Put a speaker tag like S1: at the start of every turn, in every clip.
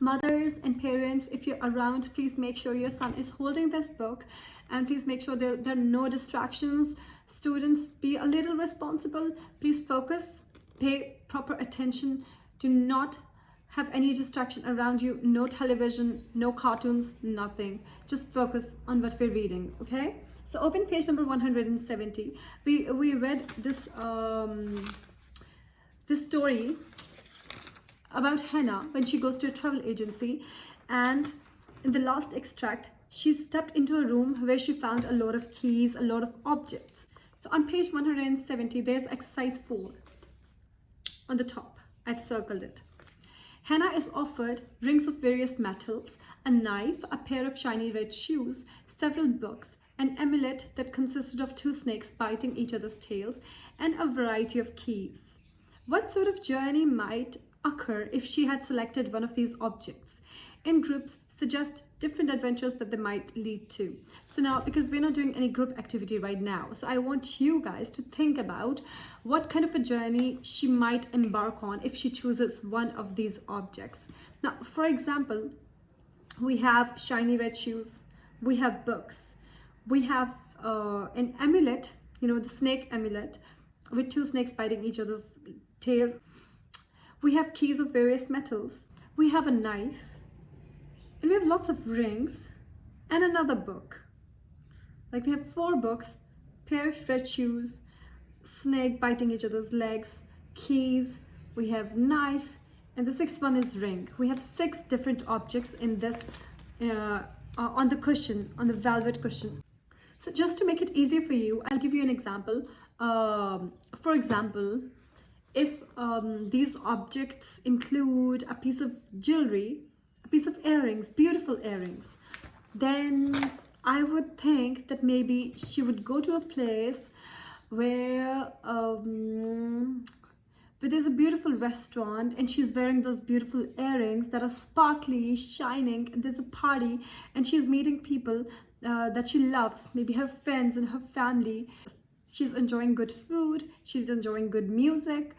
S1: Mothers and parents, if you're around, please make sure your son is holding this book, and please make sure there are no distractions. Students, be a little responsible. Please focus, pay proper attention. Do not have any distraction around you. No television, no cartoons, nothing. Just focus on what we're reading, okay? So open page number 170. We read this this story about Hannah when she goes to a travel agency, and in the last extract she stepped into a room where she found a lot of keys, a lot of objects. So on page 170 there's exercise 4 on the top. I've circled it. Hannah is offered rings of various metals, a knife, a pair of shiny red shoes, several books, an amulet that consisted of 2 snakes biting each other's tails, and a variety of keys. What sort of journey might occur if she had selected one of these objects? In groups, suggest different adventures that they might lead to. So now, because we're not doing any group activity right now, so I want you guys to think about what kind of a journey she might embark on if she chooses one of these objects. Now, for example, we have shiny red shoes, we have books, we have an amulet, you know, the snake amulet with 2 snakes biting each other's tails. We have keys of various metals, we have a knife, and we have lots of rings and another book. Like we have 4 books, pair of red shoes, snake biting each other's legs, keys, we have knife, and the 6th one is ring. We have 6 different objects in this on the cushion, on the velvet cushion. So just to make it easier for you, I'll give you an example. For example, if these objects include a piece of jewelry, a piece of earrings, beautiful earrings, then I would think that maybe she would go to a place where there's a beautiful restaurant and she's wearing those beautiful earrings that are sparkly, shining, and there's a party and she's meeting people that she loves, maybe her friends and her family. She's enjoying good food, she's enjoying good music.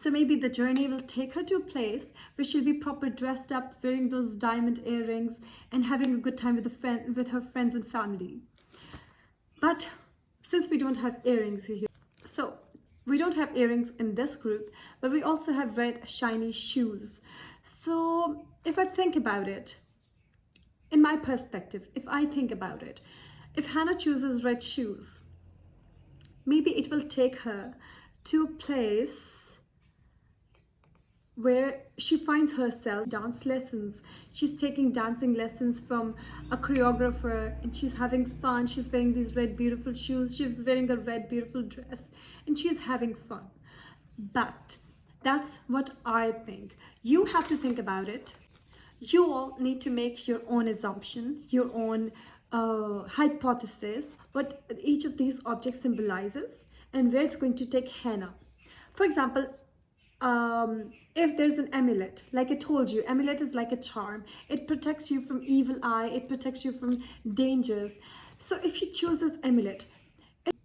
S1: So maybe the journey will take her to a place where she'll be proper dressed up, wearing those diamond earrings and having a good time with her friends and family. But since we don't have earrings here, so we don't have earrings in this group, but we also have red shiny shoes. So if I think about it, in my perspective, if I think about it, if Hannah chooses red shoes, maybe it will take her to a place where she finds herself dance lessons. She's taking dancing lessons from a choreographer and she's having fun. She's wearing these red beautiful shoes. She's wearing a red beautiful dress and she's having fun. But that's what I think. You have to think about it. You all need to make your own assumption, your own hypothesis, what each of these objects symbolizes and where it's going to take Hannah. For example, if there's an amulet, like I told you, amulet is like a charm. It protects you from evil eye, it protects you from dangers. So if she chooses amulet,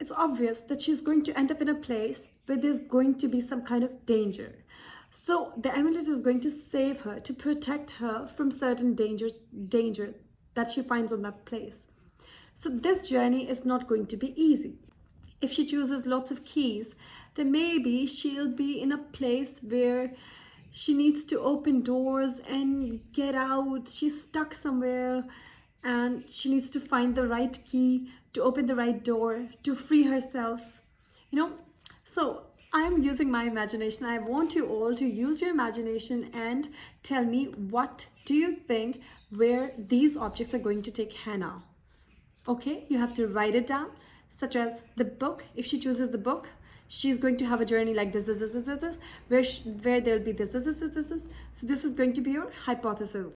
S1: it's obvious that she's going to end up in a place where there's going to be some kind of danger. So the amulet is going to save her, to protect her from certain danger that she finds on that place. So this journey is not going to be easy. If she chooses lots of keys, then maybe she'll be in a place where she needs to open doors and get out. She's stuck somewhere and she needs to find the right key to open the right door, to free herself, you know. So I'm using my imagination. I want you all to use your imagination and tell me, what do you think where these objects are going to take Hannah? Okay, you have to write it down, such as the book. If she chooses the book, she's going to have a journey like this, where there'll be this. So this is going to be your hypothesis.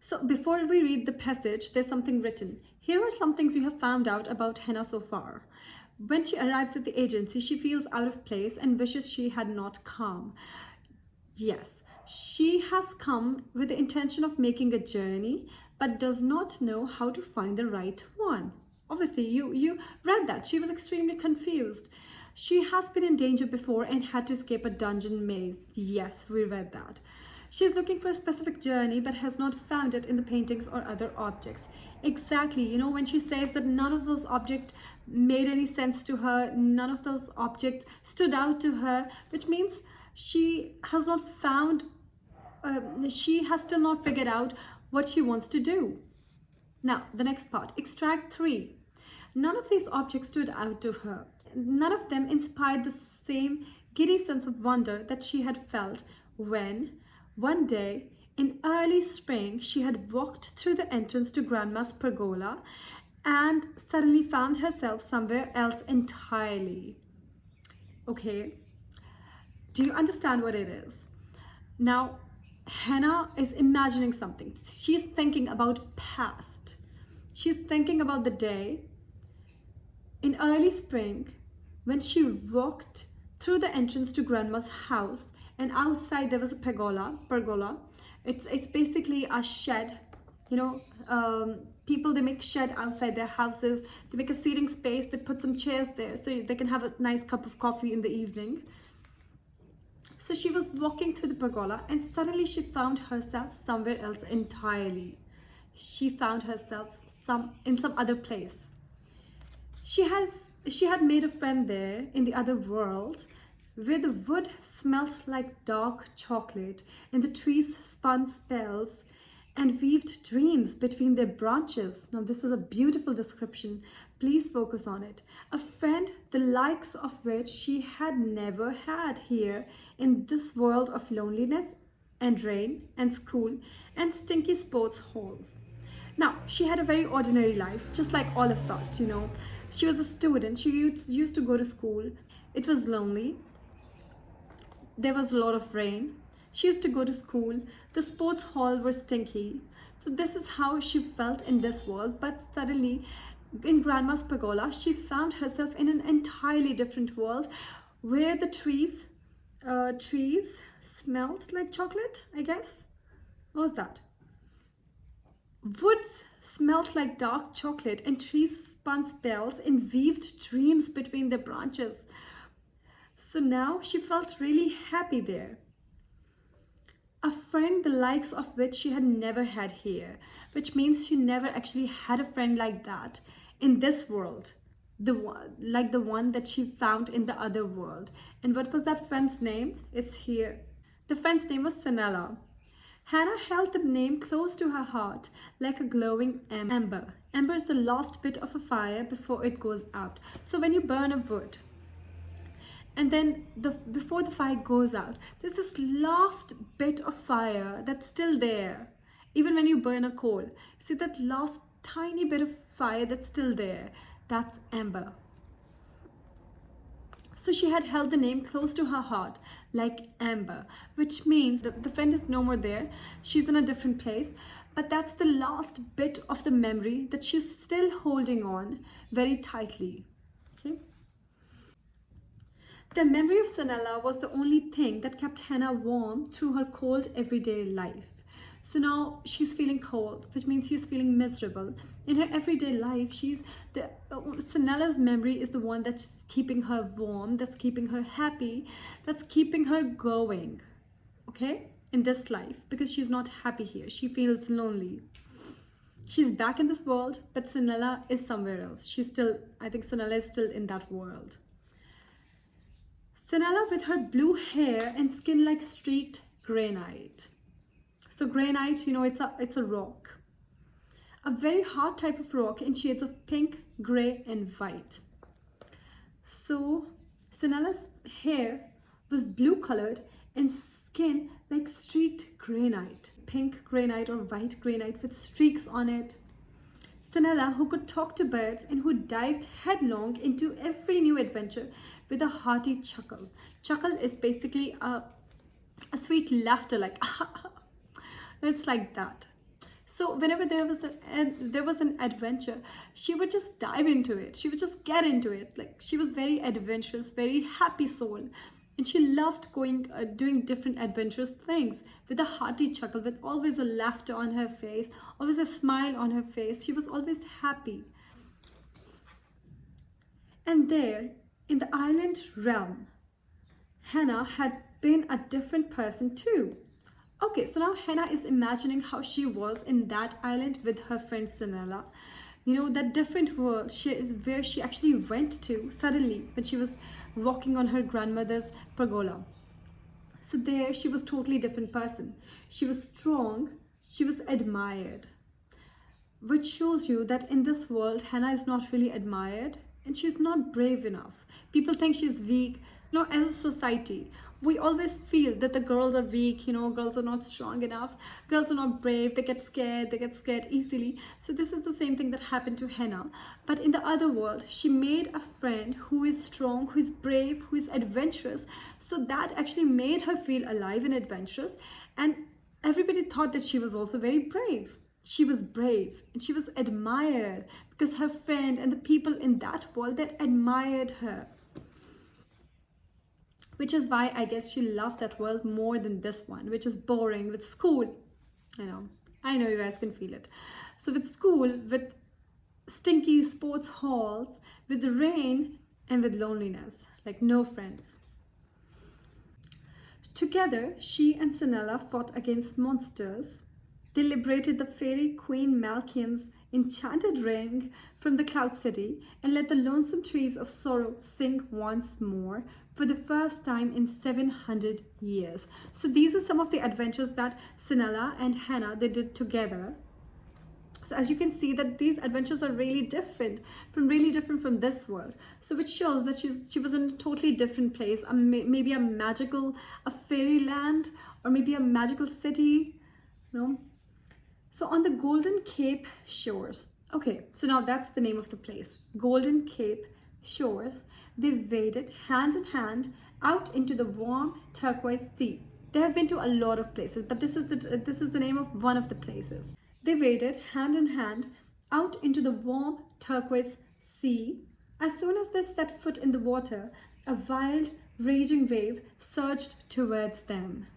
S1: So before we read the passage, there's something written. Here are some things you have found out about Hannah so far. When she arrives at the agency, she feels out of place and wishes she had not come. Yes, she has come with the intention of making a journey, but does not know how to find the right one. Obviously, you read that. She was extremely confused. She has been in danger before and had to escape a dungeon maze. Yes, we read that. She's looking for a specific journey but has not found it in the paintings or other objects. Exactly, you know, when she says that none of those objects made any sense to her, none of those objects stood out to her, which means she has not found, she has still not figured out what she wants to do. Now, the next part, extract 3. None of these objects stood out to her. None of them inspired the same giddy sense of wonder that she had felt when, one day, in early spring, she had walked through the entrance to Grandma's pergola and suddenly found herself somewhere else entirely. Okay, do you understand what it is? Now, Hannah is imagining something. She's thinking about past. She's thinking about the day in early spring when she walked through the entrance to Grandma's house, and outside there was a pergola. It's basically a shed, you know. People, they make shed outside their houses. They make a seating space. They put some chairs there so they can have a nice cup of coffee in the evening. So she was walking through the pergola and suddenly she found herself somewhere else entirely. She found herself in some other place. She had made a friend there in the other world, where the wood smelt like dark chocolate and the trees spun spells and weaved dreams between their branches. Now this is a beautiful description. Please focus on it. A friend the likes of which she had never had here in this world of loneliness and rain and school and stinky sports halls. Now, she had a very ordinary life, just like all of us, you know. She was a student. She used to go to school. It was lonely. There was a lot of rain. She used to go to school. The sports hall were stinky. So this is how she felt in this world. But suddenly, in Grandma's pergola, she found herself in an entirely different world where the trees smelled like chocolate, I guess. What was that? Woods smelt like dark chocolate and trees spun spells and weaved dreams between their branches. So now she felt really happy there. A friend the likes of which she had never had here, which means she never actually had a friend like that in this world, like the one that she found in the other world. And what was that friend's name? It's here. The friend's name was Sanella. Hannah held the name close to her heart like a glowing ember. Ember is the last bit of a fire before it goes out. So when you burn a wood, and then before the fire goes out, there's this last bit of fire that's still there. Even when you burn a coal, see that last tiny bit of fire that's still there? That's ember. So she had held the name close to her heart like ember, which means that the friend is no more there. She's in a different place, but that's the last bit of the memory that she's still holding on very tightly. Okay. The memory of Sanella was the only thing that kept Hannah warm through her cold everyday life. So now she's feeling cold, which means she's feeling miserable. In her everyday life, Sanella's memory is the one that's keeping her warm, that's keeping her happy, that's keeping her going, okay, in this life, because she's not happy here. She feels lonely. She's back in this world, but Sanella is somewhere else. I think Sanella is still in that world. Sanella with her blue hair and skin like streaked granite. So granite, you know, it's a rock. A very hard type of rock in shades of pink, gray, and white. So Sanella's hair was blue colored and skin like streaked granite. Pink granite or white granite with streaks on it. Sanella, who could talk to birds and who dived headlong into every new adventure with a hearty chuckle. Chuckle is basically a sweet laughter, like it's like that. So whenever there was an adventure, she would just dive into it. She would just get into it. Like, she was very adventurous, very happy soul. And she loved doing different adventurous things with a hearty chuckle, with always a laughter on her face, always a smile on her face. She was always happy. And there, in the island realm, Hannah had been a different person too. Okay, so now Hannah is imagining how she was in that island with her friend Sinella. You know, that different world where she actually went to suddenly when she was walking on her grandmother's pergola. So there she was totally different person. She was strong, she was admired, which shows you that in this world Hannah is not really admired and she's not brave enough. People think she's weak. You know, as a society, we always feel that the girls are weak, you know, girls are not strong enough, girls are not brave, they get scared easily. So this is the same thing that happened to Hannah. But in the other world, she made a friend who is strong, who is brave, who is adventurous. So that actually made her feel alive and adventurous. And everybody thought that she was also very brave. She was brave and she was admired because her friend and the people in that world that admired her. Which is why I guess she loved that world more than this one, which is boring with school. I know you guys can feel it. So with school, with stinky sports halls, with the rain and with loneliness, like no friends. Together, she and Sinella fought against monsters. They liberated the fairy Queen Malkian's enchanted ring from the Cloud City and let the lonesome trees of sorrow sing once more for the first time in 700 years. So these are some of the adventures that Sinella and Hannah, they did together. So as you can see that these adventures are really different from this world. So which shows that she was in a totally different place, maybe a fairyland, or maybe a magical city, you know. So on the Golden Cape shores, okay, so now that's the name of the place, Golden Cape shores, they waded hand in hand out into the warm turquoise sea. They have been to a lot of places, but this is the name of one of the places. They waded hand in hand out into the warm turquoise sea. As soon as they set foot in the water, a wild, raging wave surged towards them.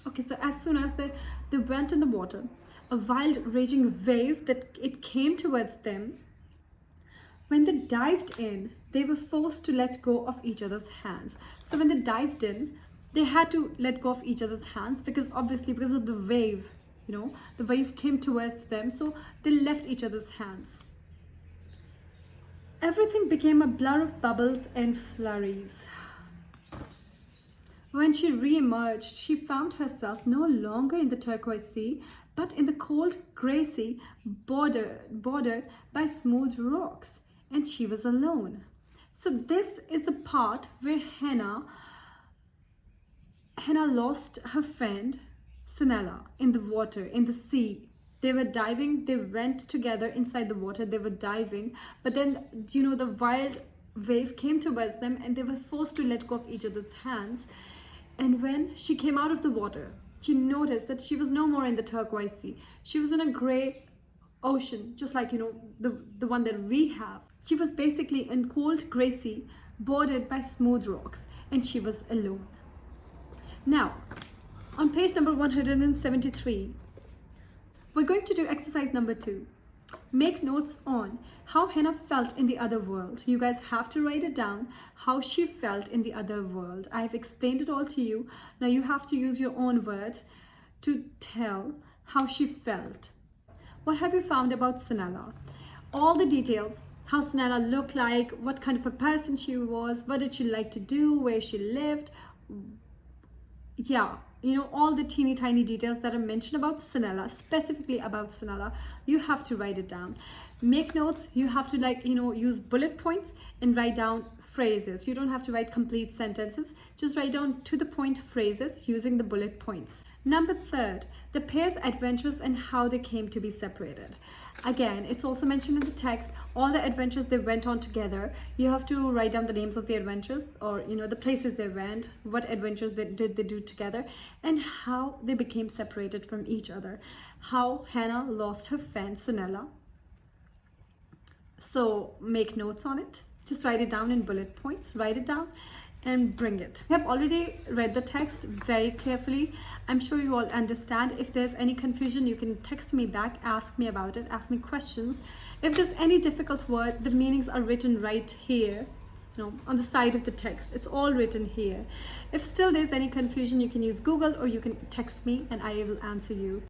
S1: Okay, so as soon as they went in the water, a wild, raging wave that it came towards them. When they dived in, they were forced to let go of each other's hands. So when they dived in, they had to let go of each other's hands because obviously because of the wave, you know, the wave came towards them. So they left each other's hands. Everything became a blur of bubbles and flurries. When she re-emerged, she found herself no longer in the turquoise sea, but in the cold grey sea bordered by smooth rocks, and she was alone. So this is the part where Hannah lost her friend Sinella in the water, in the sea. They were diving, they went together inside the water, they were diving, but then, you know, the wild wave came towards them and they were forced to let go of each other's hands. And when she came out of the water, she noticed that she was no more in the turquoise sea. She was in a grey ocean, just like, you know, the one that we have. She was basically in cold grey sea, bordered by smooth rocks, and she was alone. Now, on page number 173, we're going to do exercise number 2. Make notes on how Hannah felt in the other world. You guys have to write it down, how she felt in the other world. I've explained it all to you. Now you have to use your own words to tell how she felt. What have you found about Sinella? All the details, how Sinella looked like, what kind of a person she was, what did she like to do, where she lived. Yeah, you know, all the teeny tiny details that are mentioned about Sinella, specifically about Sinella, you have to write it down. Make notes. You have to, like, you know, use bullet points and write down phrases. You don't have to write complete sentences. Just write down to the point phrases using the bullet points. Number 3, the pair's adventures and how they came to be separated. Again, it's also mentioned in the text, all the adventures they went on together. You have to write down the names of the adventures, or, you know, the places they went, what adventures they do together, and how they became separated from each other. How Hannah lost her friend Sinella. So make notes on it. Just write it down in bullet points. Write it down and bring it. I have already read the text very carefully. I'm sure you all understand. If there's any confusion, you can text me back, ask me about it, ask me questions. If there's any difficult word, the meanings are written right here on the side of the text. It's all written here. If still there's any confusion, you can use Google or you can text me and I will answer you.